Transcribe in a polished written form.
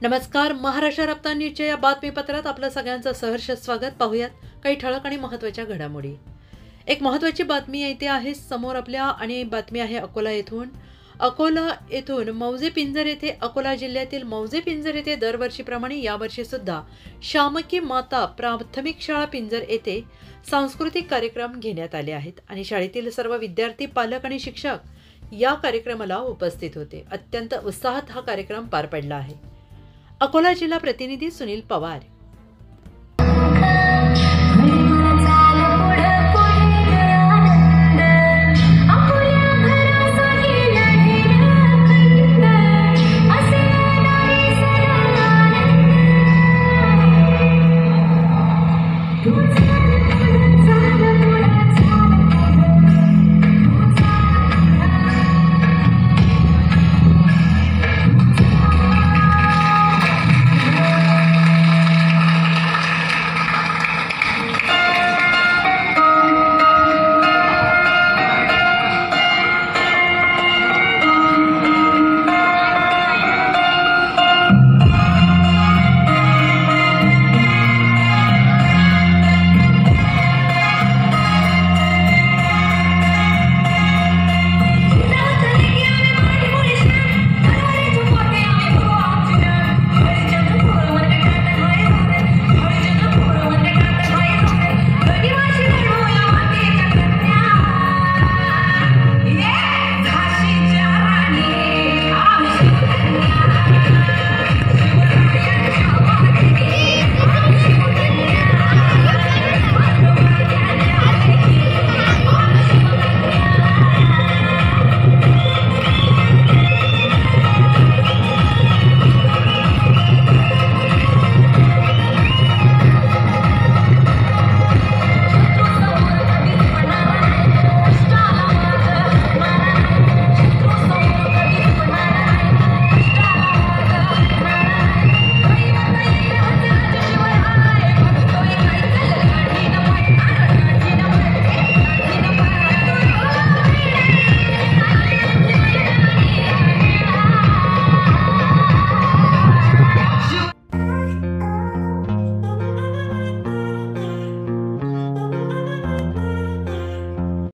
नमस्कार. महाराष्ट्र रत्ना न्यूजच्या या बातमीपत्रात आपलं सगळ्यांचं सहर्ष स्वागत. पाहूयात काही ठळक आणि महत्त्वाच्या घडामोडी. एक महत्त्वाची बातमी येते आहे समोर आपल्या आणि बातमी आहे अकोला येथून मौजे पिंजर येथे. अकोला जिल्ह्यातील मौजे पिंजर येथे दरवर्षीप्रमाणे यावर्षी सुद्धा शामकी माता प्राथमिक शाळा पिंजर येथे सांस्कृतिक कार्यक्रम घेण्यात आले आहेत आणि शाळेतील सर्व विद्यार्थी, पालक आणि शिक्षक या कार्यक्रमाला उपस्थित होते. अत्यंत उत्साहात हा कार्यक्रम पार पडला आहे. अकोला जिल्हा प्रतिनिधी सुनील पवार